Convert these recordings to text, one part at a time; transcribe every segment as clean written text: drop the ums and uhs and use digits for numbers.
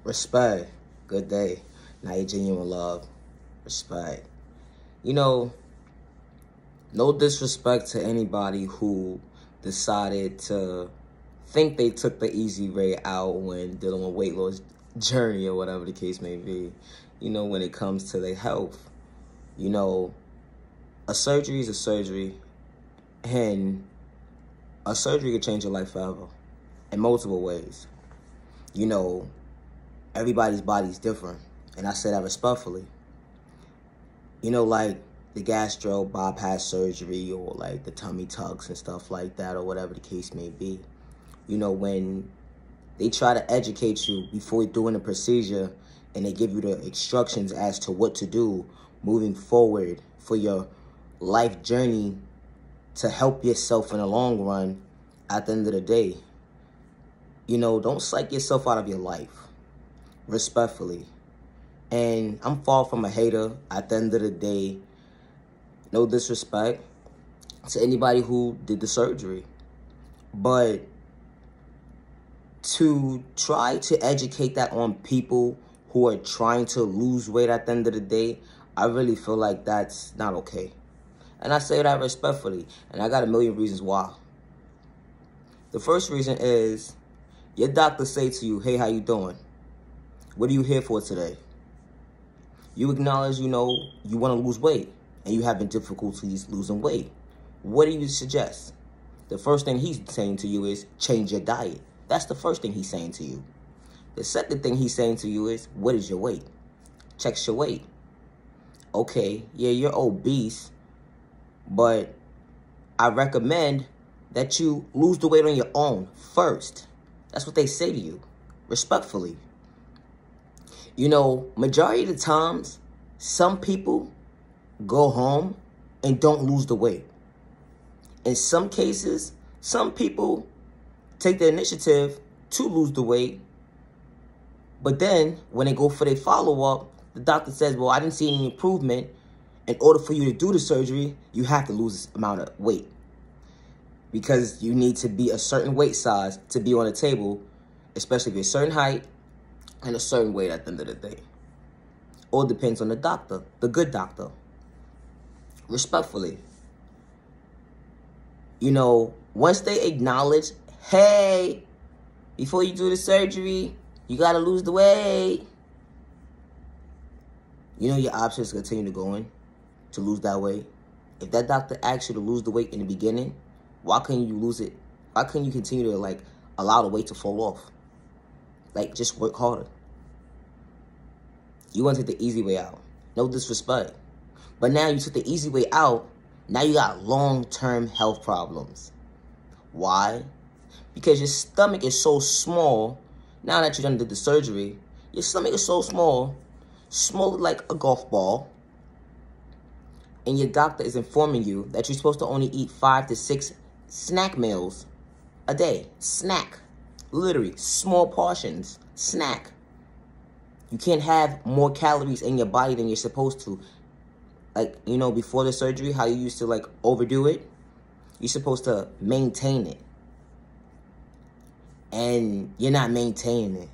Respect. Good day. Now your genuine love. Respect. You know, no disrespect to anybody who decided to think they took the easy way out when dealing with weight loss journey or whatever the case may be. When it comes to their health, you know, a surgery is a surgery, and a surgery can change your life forever in multiple ways. Everybody's body's different, and I say that respectfully. Like the gastro bypass surgery or like the tummy tucks and stuff like that or whatever the case may be. When they try to educate you before doing the procedure and they give you the instructions as to what to do moving forward for your life journey to help yourself in the long run at the end of the day, don't psych yourself out of your life, respectfully. And I'm far from a hater at the end of the day. No disrespect to anybody who did the surgery. But to try to educate that on people who are trying to lose weight at the end of the day, I really feel like that's not okay. And I say that respectfully, and I got a million reasons why. The first reason is your doctor say to you, hey, how you doing? What are you here for today? You acknowledge, you want to lose weight, and you having difficulties losing weight. What do you suggest? The first thing he's saying to you is change your diet. That's the first thing he's saying to you. The second thing he's saying to you is, what is your weight? Checks your weight. Okay, yeah, you're obese, but I recommend that you lose the weight on your own first. That's what they say to you, respectfully. Majority of the times, some people go home and don't lose the weight. In some cases, some people take the initiative to lose the weight, but then when they go for their follow-up, the doctor says, well, I didn't see any improvement. In order for you to do the surgery, you have to lose this amount of weight because you need to be a certain weight size to be on the table, especially if you're a certain height and a certain weight at the end of the day. All depends on the doctor, the good doctor. Respectfully. Once they acknowledge, hey, before you do the surgery, you got to lose the weight. Your options continue to go in to lose that weight. If that doctor asks you to lose the weight in the beginning, why couldn't you lose it? Why couldn't you continue to, allow the weight to fall off? Just work harder. You want to take the easy way out. No disrespect. But now you took the easy way out. Now you got long-term health problems. Why? Because your stomach is so small. Now that you done did the surgery, your stomach is so small, smaller like a golf ball. And your doctor is informing you that you're supposed to only eat 5 to 6 snack meals a day. Snack. Literally, small portions. Snack. You can't have more calories in your body than you're supposed to. Before the surgery, how you used to, overdo it. You're supposed to maintain it. And you're not maintaining it.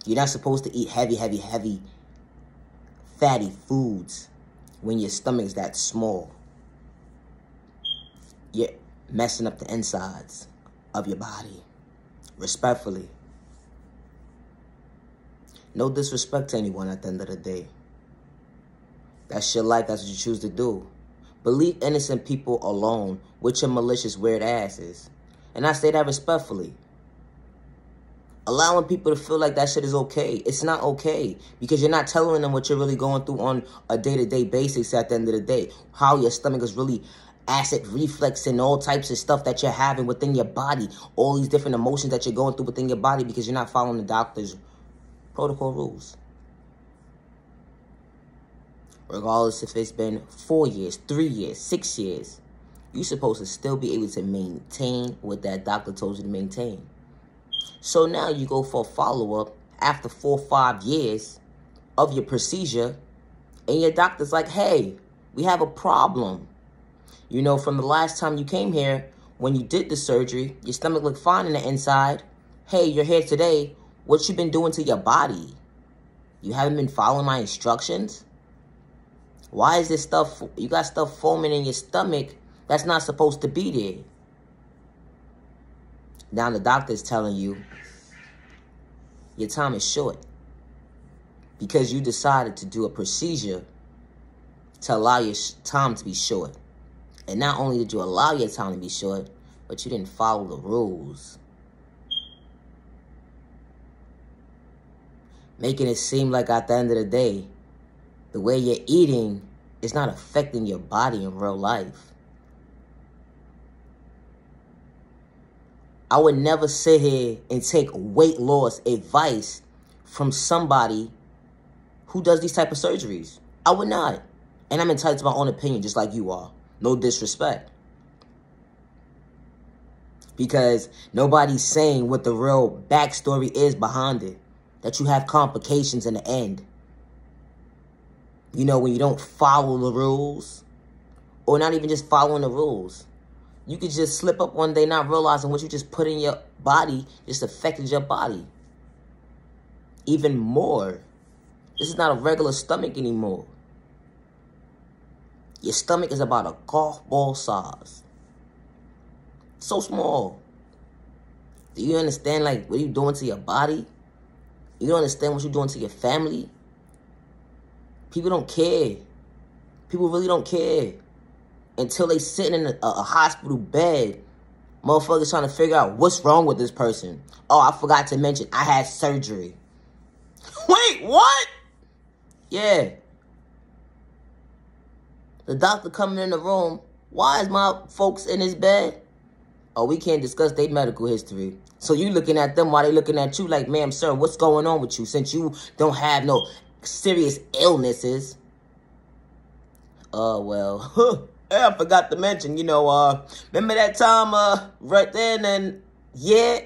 You're not supposed to eat heavy, fatty foods when your stomach's that small. You're messing up the insides of your body. Respectfully. No disrespect to anyone at the end of the day. That's your life. That's what you choose to do. But leave innocent people alone with your malicious weird asses. And I say that respectfully. Allowing people to feel like that shit is okay. It's not okay. Because you're not telling them what you're really going through on a day-to-day basis at the end of the day. How your stomach is really acid reflux and all types of stuff that you're having within your body. All these different emotions that you're going through within your body because you're not following the doctor's protocol rules. Regardless if it's been 4 years, 3 years, 6 years, you're supposed to still be able to maintain what that doctor told you to maintain. So now you go for a follow-up after 4 or 5 years of your procedure, and your doctor's like, hey, we have a problem. From the last time you came here, when you did the surgery, your stomach looked fine on the inside. Hey, you're here today. What you been doing to your body? You haven't been following my instructions? Why is this stuff, you got stuff foaming in your stomach that's not supposed to be there? Now the doctor's telling you your time is short because you decided to do a procedure to allow your time to be short. And not only did you allow your time to be short, but you didn't follow the rules. Making it seem like at the end of the day, the way you're eating is not affecting your body in real life. I would never sit here and take weight loss advice from somebody who does these type of surgeries. I would not. And I'm entitled to my own opinion, just like you are. No disrespect. Because nobody's saying what the real backstory is behind it. That you have complications in the end. You know, when you don't follow the rules. Or not even just following the rules. You could just slip up one day not realizing what you just put in your body just affected your body. Even more. This is not a regular stomach anymore. Your stomach is about a golf ball size. So small. Do you understand, like, what you're doing to your body? You don't understand what you're doing to your family? People don't care. People really don't care. Until they sitting in a hospital bed, motherfuckers trying to figure out what's wrong with this person. Oh, I forgot to mention, I had surgery. Wait, what? Yeah. The doctor coming in the room. Why is my folks in his bed? Oh, we can't discuss their medical history. So you looking at them while they looking at you like, ma'am, sir, what's going on with you? Since you don't have no serious illnesses. Well, yeah, I forgot to mention, you know, remember that time right then and yeah,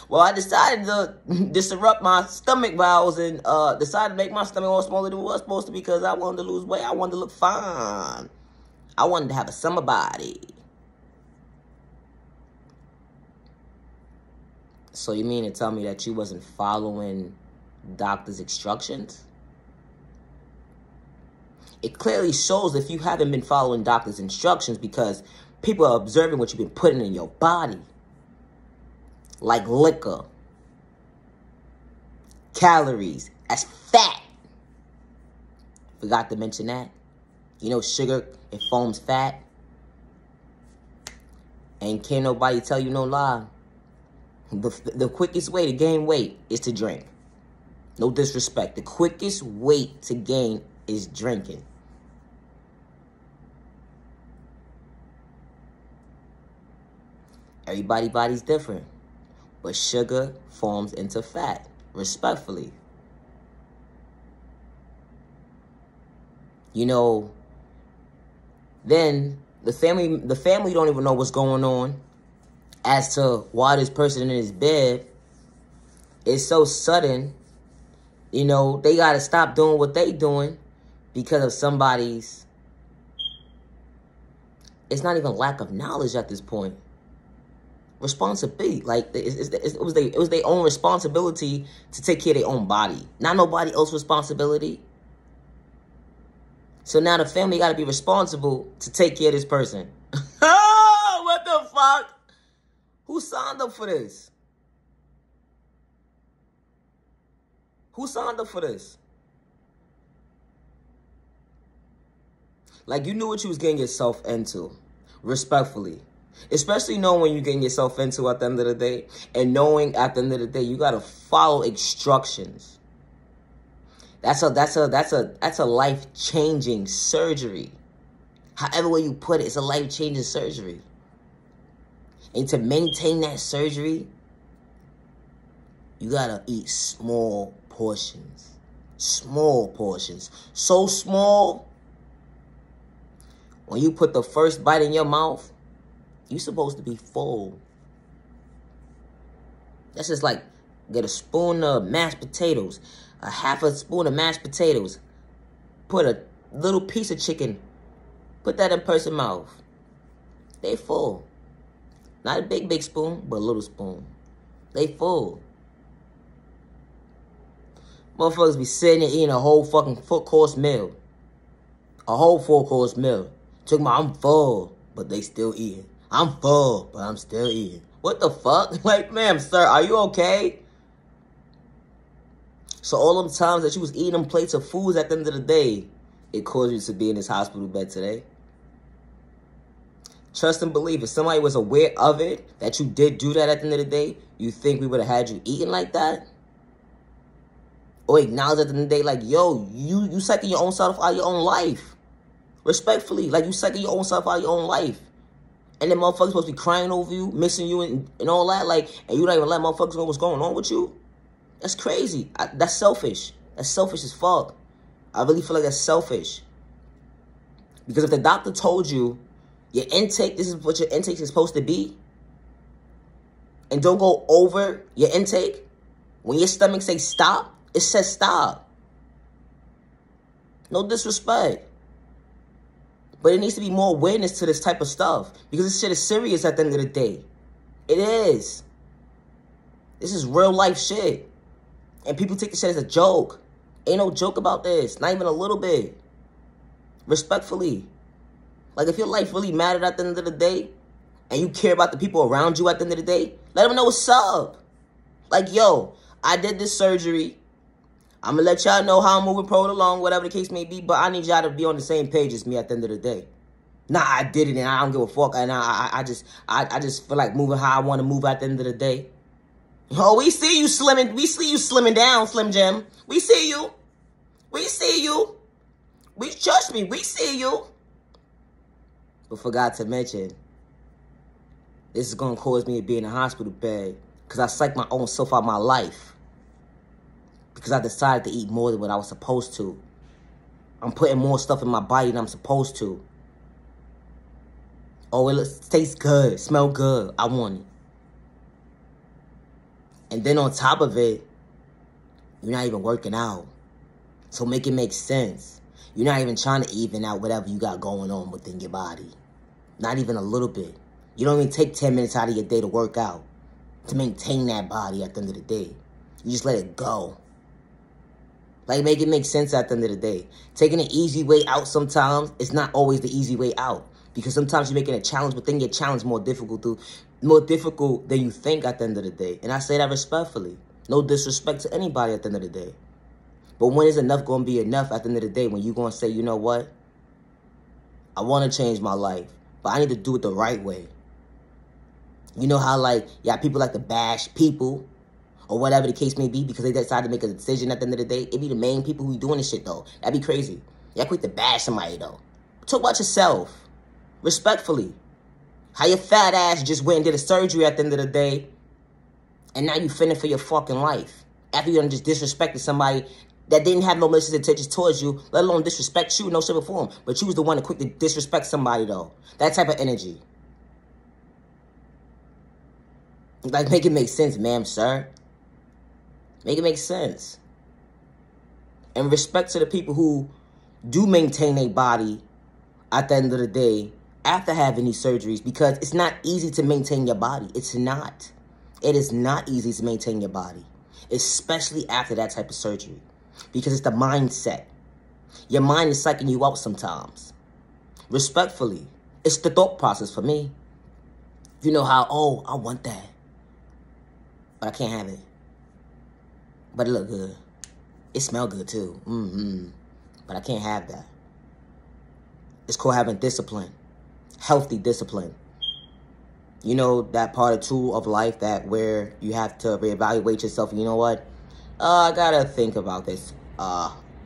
well, I decided to disrupt my stomach bowels and decided to make my stomach more smaller than it was supposed to because I wanted to lose weight. I wanted to look fine. I wanted to have a summer body. So you mean to tell me that you wasn't following doctor's instructions? It clearly shows if you haven't been following doctor's instructions because people are observing what you've been putting in your body. Like liquor. Calories. That's fat. Forgot to mention that. You know, sugar, it foams fat. And can't nobody tell you no lie. The quickest way to gain weight is to drink. No disrespect. The quickest way to gain is drinking. Everybody's body's different. But sugar forms into fat. Respectfully. You know, then the family don't even know what's going on as to why this person in his bed is so sudden. You know, they got to stop doing what they doing because of somebody's, it's not even lack of knowledge at this point. Responsibility, like it was their own responsibility to take care of their own body, not nobody else's responsibility. So now the family got to be responsible to take care of this person. Oh, what the fuck? Who signed up for this? Who signed up for this? Like, you knew what you was getting yourself into, respectfully. Especially knowing when you're getting yourself into at the end of the day. And knowing at the end of the day, you got to follow instructions. That's a life-changing surgery. However way you put it, it's a life-changing surgery. And to maintain that surgery, you got to eat small portions. Small portions. So small, when you put the first bite in your mouth, you're supposed to be full. That's just like, get a spoon of mashed potatoes, a half a spoon of mashed potatoes, put a little piece of chicken, put that in a person's mouth. They full. Not a big spoon, but a little spoon. They full. Motherfuckers be sitting and eating a whole fucking full-course meal. A whole full-course meal. Talking about, I'm full, but they still eating. I'm full, but I'm still eating. What the fuck? Like, ma'am, sir, are you okay? So all them times that you was eating them plates of foods at the end of the day, it caused you to be in this hospital bed today. Trust and believe, if somebody was aware of it, that you did do that at the end of the day, you think we would have had you eating like that? Or acknowledge at the end of the day, like, yo, you sucking your own self out of your own life. Respectfully, like, you sucking your own self out of your own life. And then motherfuckers supposed to be crying over you, missing you, and all that, like, and you don't even let motherfuckers know what's going on with you? That's crazy. That's selfish. That's selfish as fuck. I really feel like that's selfish. Because if the doctor told you, your intake, this is what your intake is supposed to be, and don't go over your intake, when your stomach says stop, it says stop. No disrespect. But it needs to be more awareness to this type of stuff. Because this shit is serious at the end of the day. It is. This is real life shit. And people take this shit as a joke. Ain't no joke about this. Not even a little bit. Respectfully. Like, if your life really mattered at the end of the day, and you care about the people around you at the end of the day, let them know what's up. Like, yo, I did this surgery. I'm going to let y'all know how I'm moving forward along, whatever the case may be, but I need y'all to be on the same page as me at the end of the day. Nah, I did it, and I don't give a fuck, and I just feel like moving how I want to move at the end of the day. Oh, we see you slimming. We see you slimming down, Slim Jim. We see you. We see you. We trust me. We see you. But forgot to mention, this is going to cause me to be in a hospital bed because I psyched my own self out of my life. Because I decided to eat more than what I was supposed to. I'm putting more stuff in my body than I'm supposed to. Oh, it tastes good. Smell good. I want it. And then on top of it, you're not even working out. So make it make sense. You're not even trying to even out whatever you got going on within your body. Not even a little bit. You don't even take 10 minutes out of your day to work out. To maintain that body at the end of the day. You just let it go. Like, make it make sense at the end of the day. Taking an easy way out sometimes is not always the easy way out. Because sometimes you're making a challenge within your challenge more difficult than you think at the end of the day. And I say that respectfully. No disrespect to anybody at the end of the day. But when is enough going to be enough at the end of the day when you're going to say, you know what? I want to change my life, but I need to do it the right way. You know how, like, yeah, people like to bash people or whatever the case may be because they decide to make a decision at the end of the day. It be the main people who be doing this shit, though. That'd be crazy. Y'all quick to bash somebody, though. Talk about yourself. Respectfully. How your fat ass just went and did a surgery at the end of the day, and now you fending for your fucking life. After you done just disrespected somebody that didn't have no malicious intentions towards you, let alone disrespect you, no shape or form. But you was the one to quick to disrespect somebody, though. That type of energy. Like, make it make sense, ma'am, sir. Make it make sense. And respect to the people who do maintain their body at the end of the day after having these surgeries, because it's not easy to maintain your body. It's not. It is not easy to maintain your body, especially after that type of surgery, because it's the mindset. Your mind is psyching you out sometimes. Respectfully, it's the thought process for me. You know how, oh, I want that, but I can't have it. But it look good. It smell good too. But I can't have that. It's called having discipline. Healthy discipline. You know, that part of two of life that where you have to reevaluate yourself. You know what? I gotta think about this.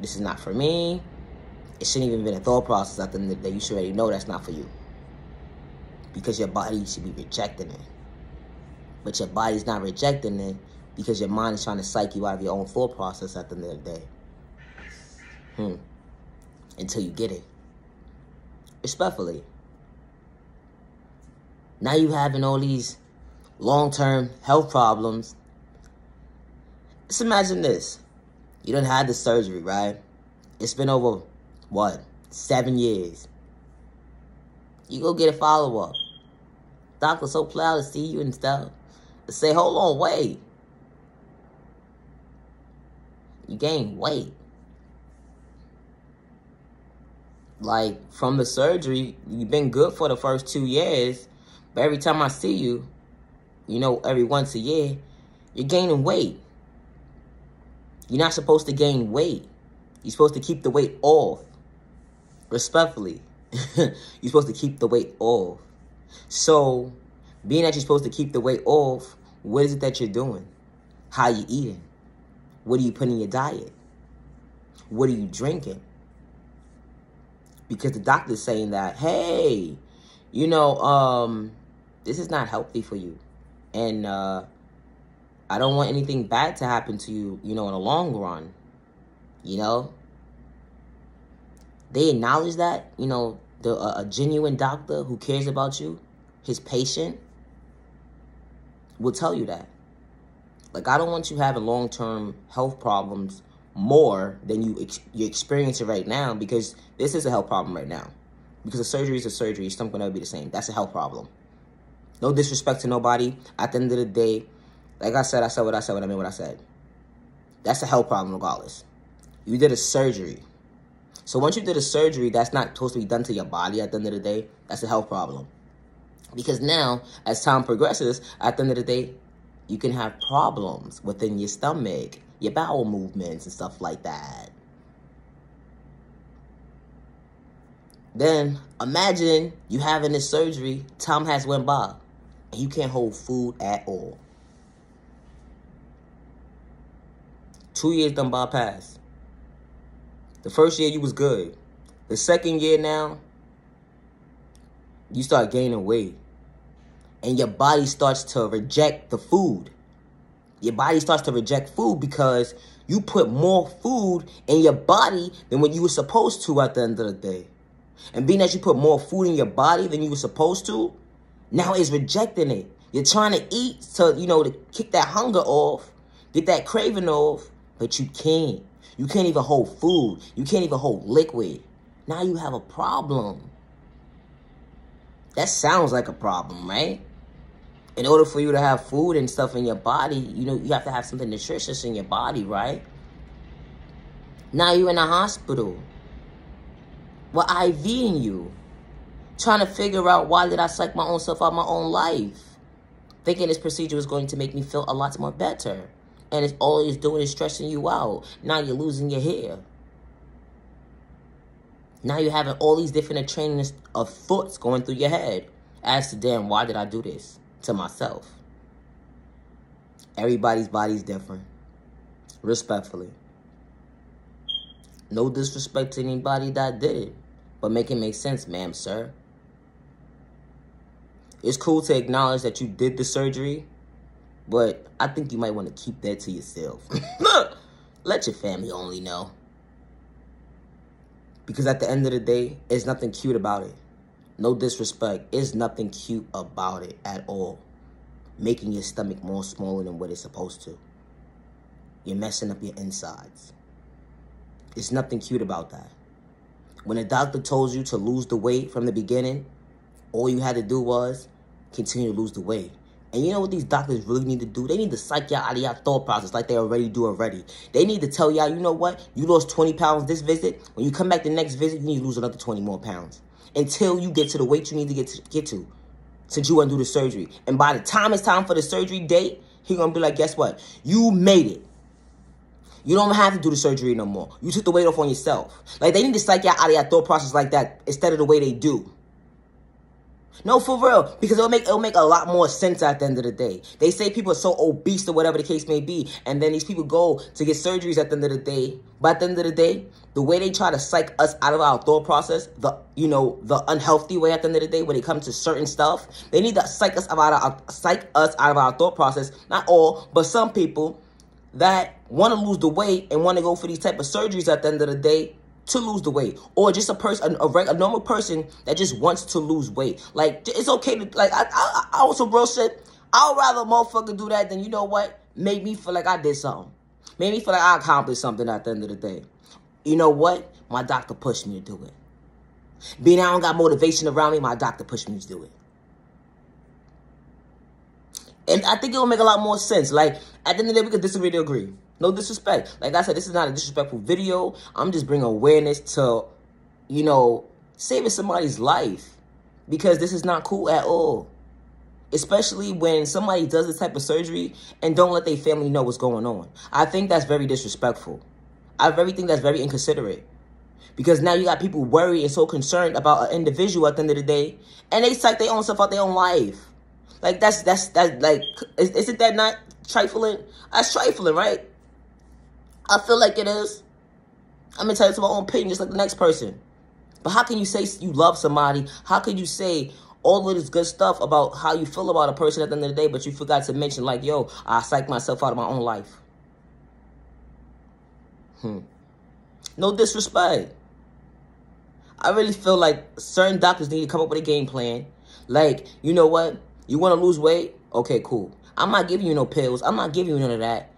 This is not for me. It shouldn't even been a thought process at the end of the day. You should already know that's not for you. Because your body should be rejecting it. But your body's not rejecting it because your mind is trying to psych you out of your own thought process at the end of the day. Until you get it. Respectfully. Now you having all these long-term health problems. Just imagine this. You done had the surgery, right? It's been over, what, 7 years. You go get a follow-up. Doctor's so proud to see you and stuff. Say, hold on, wait. You gain weight. Like, from the surgery, you've been good for the first 2 years. But every time I see you, you know, every once a year, you're gaining weight. You're not supposed to gain weight. You're supposed to keep the weight off. Respectfully. You're supposed to keep the weight off. So, being that you're supposed to keep the weight off, what is it that you're doing? How you eating? What do you put in your diet? What are you drinking? Because the doctor's saying that, hey, you know, this is not healthy for you. And I don't want anything bad to happen to you, you know, in the long run. You know? They acknowledge that, you know, a genuine doctor who cares about you, his patient, will tell you that. Like, I don't want you having long-term health problems more than you're experiencing right now, because this is a health problem right now. Because a surgery is a surgery. It's not going to be the same. That's a health problem. No disrespect to nobody. At the end of the day, like I said what I said, what I mean what I said. That's a health problem regardless. You did a surgery. So once you did a surgery, that's not supposed to be done to your body at the end of the day. That's a health problem. Because now, as time progresses, at the end of the day, you can have problems within your stomach, your bowel movements and stuff like that. Then, imagine you having this surgery, time has went by, and you can't hold food at all. 2 years done bypassed. The first year you was good. The second year now, you start gaining weight. And your body starts to reject the food. Your body starts to reject food because you put more food in your body than what you were supposed to at the end of the day. And being that you put more food in your body than you were supposed to, now it's rejecting it. You're trying to eat to, you know, to kick that hunger off, get that craving off, but you can't. You can't even hold food. You can't even hold liquid. Now you have a problem. That sounds like a problem, right? In order for you to have food and stuff in your body, you know, you have to have something nutritious in your body, right? Now you're in a hospital with IVing you, trying to figure out why did I psych my own self out my own life, thinking this procedure was going to make me feel a lot more better. And it's all it's doing is stressing you out. Now you're losing your hair. Now you're having all these different trains of thoughts going through your head as to, damn, why did I do this to myself? Everybody's body's different. Respectfully. No disrespect to anybody that did it, but make it make sense, ma'am, sir. It's cool to acknowledge that you did the surgery, but I think you might want to keep that to yourself. Let your family only know. Because at the end of the day, there's nothing cute about it. No disrespect. There's nothing cute about it at all. Making your stomach more smaller than what it's supposed to. You're messing up your insides. There's nothing cute about that. When a doctor told you to lose the weight from the beginning, all you had to do was continue to lose the weight. And you know what these doctors really need to do? They need to psych y'all out of y'all thought process like they already do already. They need to tell y'all, you know what? You lost 20 pounds this visit. When you come back the next visit, you need to lose another 20 more pounds. Until you get to the weight you need to get to. Since you want to do the surgery. And by the time it's time for the surgery date, he's going to be like, guess what? You made it. You don't have to do the surgery no more. You took the weight off on yourself. Like, they need to psych y'all out of your thought process like that instead of the way they do. No, for real, because it'll make a lot more sense at the end of the day. They say people are so obese or whatever the case may be, and then these people go to get surgeries at the end of the day. But at the end of the day, the way they try to psych us out of our thought process, the unhealthy way at the end of the day when it comes to certain stuff, they need to psych us out of our thought process. Not all, but some people that want to lose the weight and want to go for these type of surgeries at the end of the day to lose the weight, or just a normal person that just wants to lose weight. Like, it's okay to, like, I on some real shit. I'd rather a motherfucker do that than, you know what, make me feel like I did something. Made me feel like I accomplished something at the end of the day. You know what? My doctor pushed me to do it. Being I don't got motivation around me, my doctor pushed me to do it. And I think it will make a lot more sense. Like, at the end of the day, we could disagree to agree. No disrespect. Like I said, this is not a disrespectful video. I'm just bringing awareness to, you know, saving somebody's life. Because this is not cool at all. Especially when somebody does this type of surgery and don't let their family know what's going on. I think that's very disrespectful. I think that's very inconsiderate. Because now you got people worried and so concerned about an individual at the end of the day, and they psych their own stuff out their own life. Like that's like, isn't that not trifling? That's trifling, right? I feel like it is. I'm entitled to my own opinion, just like the next person. But how can you say you love somebody? How can you say all of this good stuff about how you feel about a person at the end of the day, but you forgot to mention, like, yo, I psyched myself out of my own life? No disrespect. I really feel like certain doctors need to come up with a game plan. Like, you know what? You want to lose weight? Okay, cool. I'm not giving you no pills. I'm not giving you none of that.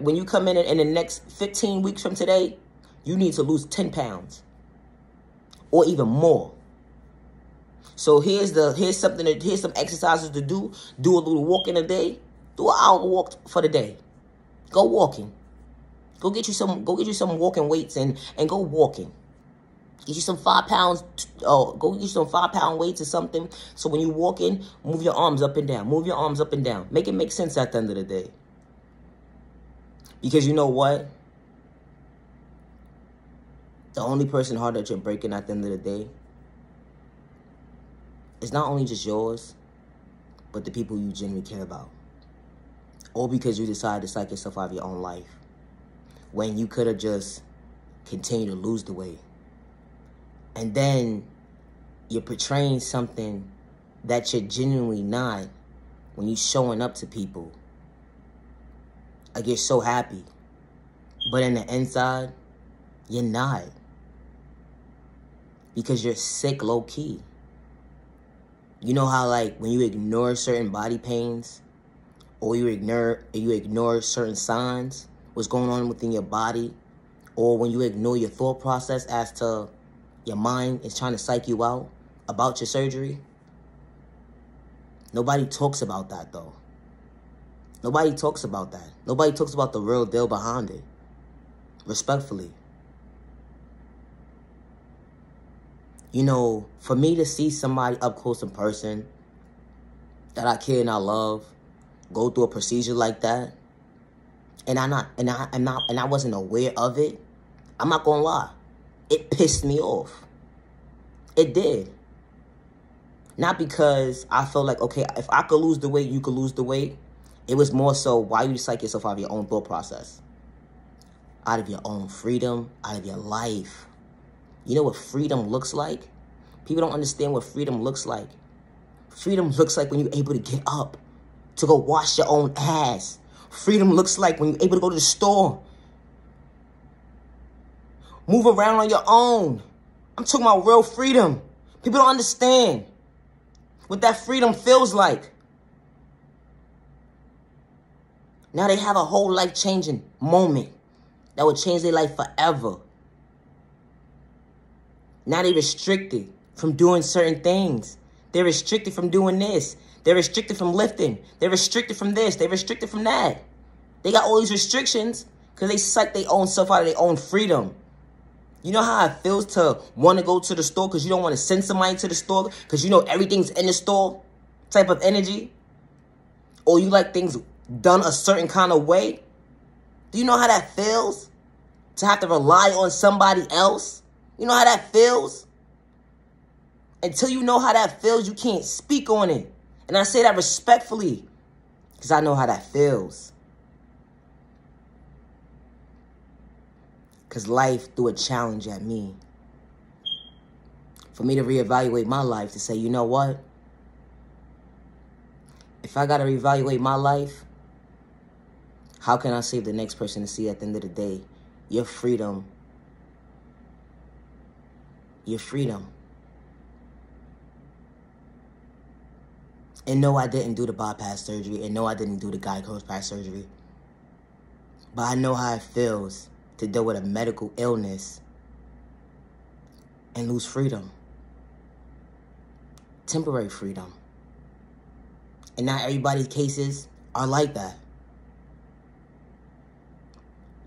When you come in the next 15 weeks from today, you need to lose 10 pounds. Or even more. So here's some exercises to do. Do a little walking a day. Do an hour walk for the day. Go walking. Go get you some walking weights and go walking. Get you some 5 pounds. Go get you some 5-pound weights or something. So when you walk in, move your arms up and down. Move your arms up and down. Make it make sense at the end of the day. Because you know what? The only person heart that you're breaking at the end of the day is not only just yours, but the people you genuinely care about. All because you decided to psych yourself out of your own life. When you could have just continued to lose the weight. And then you're portraying something that you're genuinely not when you're showing up to people. Like, you're so happy. But in the inside, you're not. Because you're sick low-key. You know how, like, when you ignore certain body pains, or you ignore certain signs, what's going on within your body, or when you ignore your thought process as to your mind is trying to psych you out about your surgery? Nobody talks about that, though. Nobody talks about that. Nobody talks about the real deal behind it. Respectfully. You know, for me to see somebody up close in person that I care and I love go through a procedure like that, and I wasn't aware of it, I'm not gonna lie, it pissed me off. It did. Not because I felt like, okay, if I could lose the weight, you could lose the weight. It was more so, why you psych yourself out of your own thought process? Out of your own freedom, out of your life. You know what freedom looks like? People don't understand what freedom looks like. Freedom looks like when you're able to get up to go wash your own ass. Freedom looks like when you're able to go to the store. Move around on your own. I'm talking about real freedom. People don't understand what that freedom feels like. Now they have a whole life-changing moment that would change their life forever. Now they're restricted from doing certain things. They're restricted from doing this. They're restricted from lifting. They're restricted from this. They're restricted from that. They got all these restrictions because they psych their own self out of their own freedom. You know how it feels to want to go to the store because you don't want to send somebody to the store because you know everything's in the store type of energy? Or you like things done a certain kind of way? Do you know how that feels? To have to rely on somebody else? You know how that feels? Until you know how that feels, you can't speak on it. And I say that respectfully because I know how that feels. Because life threw a challenge at me. For me to reevaluate my life, to say, you know what? If I got to reevaluate my life, how can I save the next person to see at the end of the day your freedom? Your freedom. And no, I didn't do the bypass surgery. And no, I didn't do the bypass surgery. But I know how it feels to deal with a medical illness and lose freedom. Temporary freedom. And not everybody's cases are like that.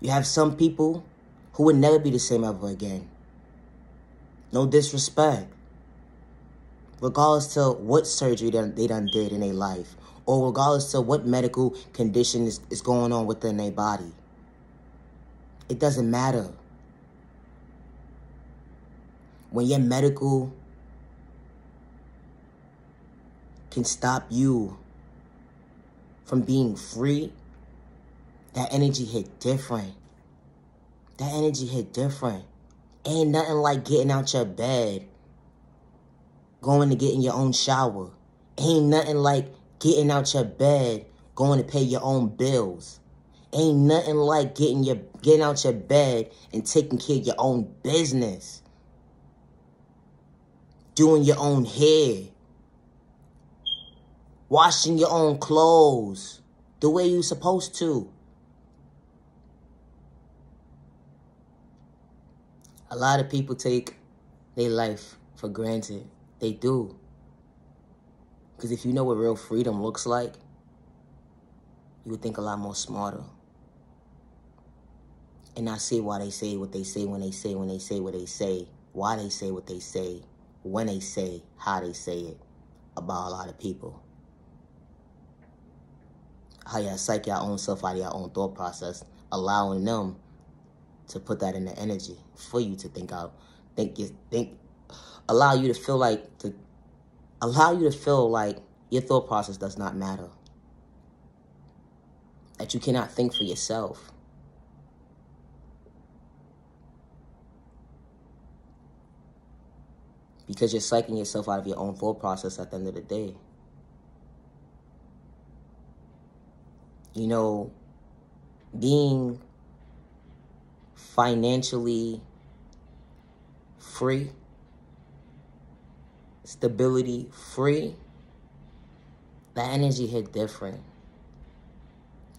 You have some people who would never be the same ever again. No disrespect. Regardless to what surgery they done did in their life, or regardless to what medical condition is going on within their body. It doesn't matter. When your medical can stop you from being free, that energy hit different. That energy hit different. Ain't nothing like getting out your bed, going to get in your own shower. Ain't nothing like getting out your bed, going to pay your own bills. Ain't nothing like getting out your bed and taking care of your own business. Doing your own hair. Washing your own clothes the way you're supposed to. A lot of people take their life for granted. They do. Because if you know what real freedom looks like, you would think a lot more smarter. And not see why they say what they say when they say what they say, why they say what they say, when they say, how they say it about a lot of people. How y'all psych your own self out of your own thought process, allowing them to put that in the energy for you to think out, allow you to feel like your thought process does not matter. That you cannot think for yourself. Because you're psyching yourself out of your own thought process at the end of the day. You know, being financially free, stability free, that energy hit different.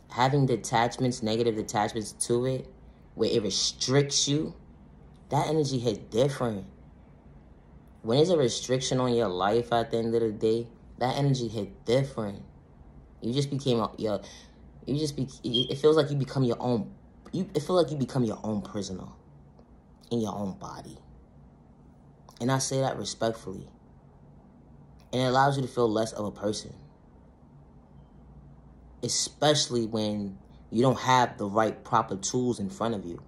Having detachments, negative detachments to it, where it restricts you, that energy hit different. When there's a restriction on your life at the end of the day, that energy hit different. You just became it feels like you become your own, it feels like you become your own prisoner in your own body. And I say that respectfully. And it allows you to feel less of a person. Especially when you don't have the right proper tools in front of you.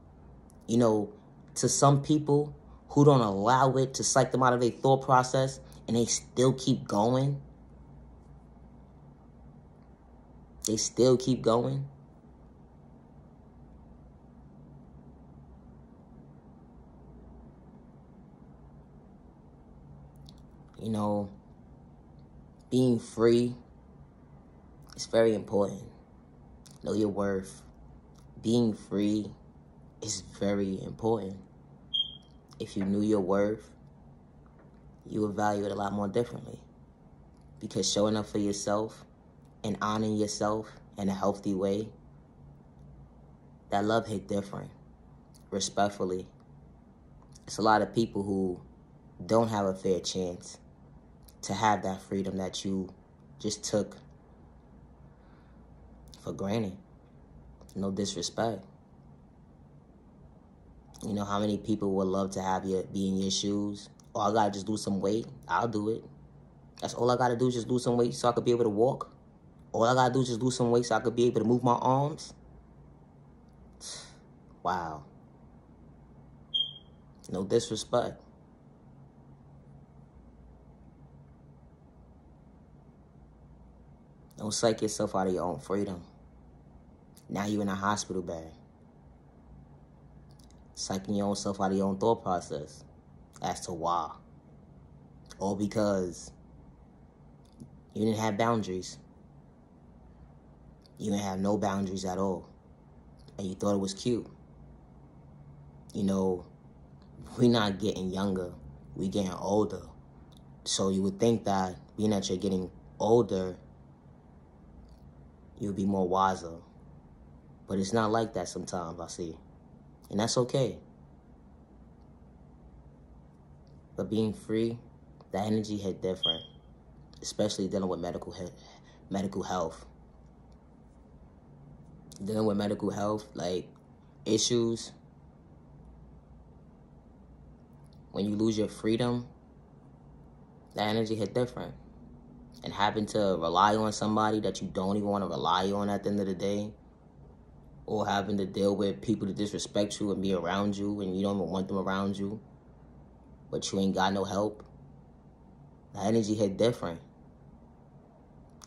You know, to some people who don't allow it to psych them out of their thought process and they still keep going. They still keep going. You know, being free is very important. Know your worth. Being free is very important. If you knew your worth, you would value it a lot more differently. Because showing up for yourself and honoring yourself in a healthy way, that love hit different. Respectfully. It's a lot of people who don't have a fair chance to have that freedom that you just took for granted. No disrespect. You know how many people would love to have you be in your shoes? Oh, I gotta just lose some weight. I'll do it. That's all I gotta do is just lose some weight so I could be able to walk. All I gotta do is just lose some weight so I could be able to move my arms. Wow. No disrespect. Don't psych yourself out of your own freedom. Now you're in a hospital bed. Psyching your own self out of your own thought process. As to why. All because you didn't have boundaries. You didn't have no boundaries at all. And you thought it was cute. You know, we're not getting younger. We're getting older. So you would think that being that you're getting older, you'll be more wiser. But it's not like that sometimes, I see. And that's okay. But being free, that energy hit different. Especially dealing with medical health. Dealing with medical health, like, issues, when you lose your freedom, that energy hit different. And having to rely on somebody that you don't even want to rely on at the end of the day, or having to deal with people that disrespect you and be around you and you don't even want them around you, but you ain't got no help, that energy hit different.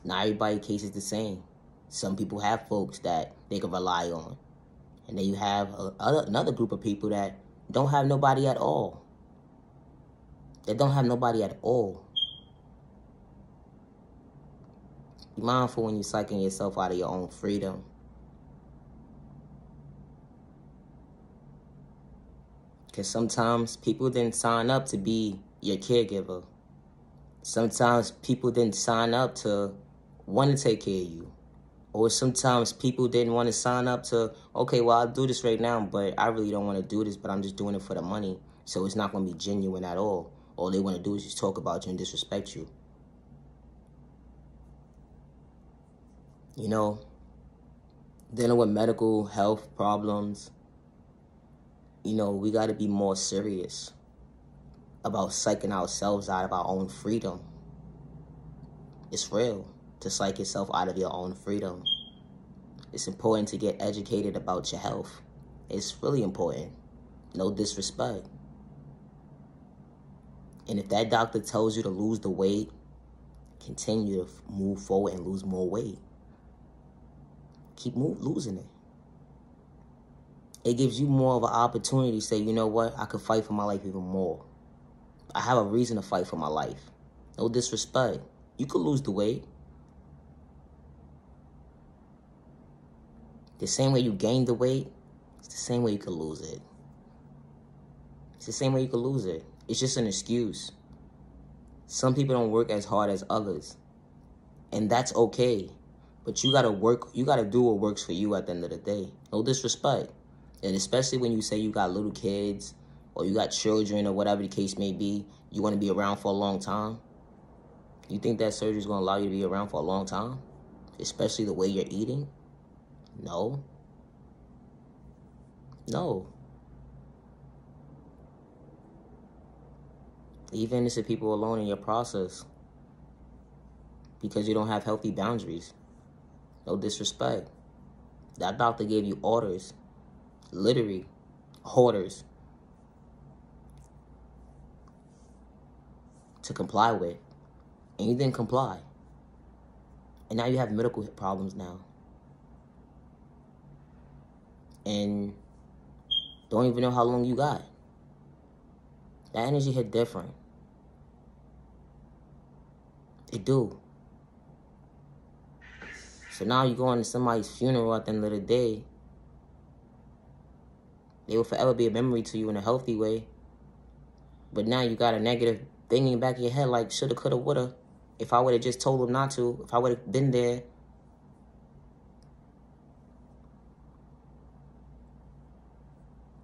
Not everybody's case is the same. Some people have folks that they can rely on. And then you have another group of people that don't have nobody at all. They don't have nobody at all. Be mindful when you're psyching yourself out of your own freedom. Because sometimes people didn't sign up to be your caregiver. Sometimes people didn't sign up to want to take care of you. Or sometimes people didn't want to sign up to, okay, well, I'll do this right now, but I really don't want to do this, but I'm just doing it for the money. So it's not going to be genuine at all. All they want to do is just talk about you and disrespect you. You know, dealing with medical health problems, you know, we got to be more serious about psyching ourselves out of our own freedom. It's real to psych yourself out of your own freedom. It's important to get educated about your health. It's really important. No disrespect. And if that doctor tells you to lose the weight, continue to move forward and lose more weight. Keep losing it. It gives you more of an opportunity to say, you know what, I could fight for my life even more. I have a reason to fight for my life. No disrespect. You could lose the weight. The same way you gain the weight, it's the same way you could lose it. It's the same way you could lose it. It's just an excuse. Some people don't work as hard as others. And that's okay. But you gotta work, you gotta do what works for you at the end of the day. No disrespect. And especially when you say you got little kids or you got children or whatever the case may be, you want to be around for a long time. You think that surgery is going to allow you to be around for a long time? Especially the way you're eating? No. No. Even innocent people alone in your process because you don't have healthy boundaries. No disrespect. That doctor gave you orders, literally orders, to comply with, and you didn't comply. And now you have medical problems now. And don't even know how long you got. That energy hit different. It do. So now you go into somebody's funeral at the end of the day. They will forever be a memory to you in a healthy way. But now you got a negative thing in the back of your head like, shoulda, coulda, woulda. If I would have just told them not to, if I would have been there.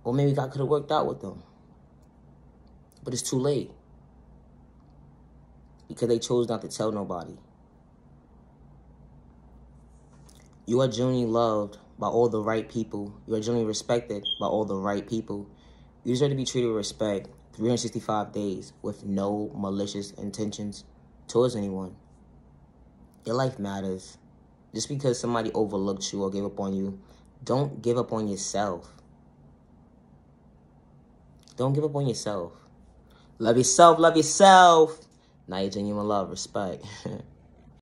Or maybe God could have worked out with them. But it's too late. Because they chose not to tell nobody. You are genuinely loved by all the right people. You are genuinely respected by all the right people. You deserve to be treated with respect 365 days with no malicious intentions towards anyone. Your life matters. Just because somebody overlooked you or gave up on you, don't give up on yourself. Don't give up on yourself. Love yourself, love yourself. Now you're genuine love, respect.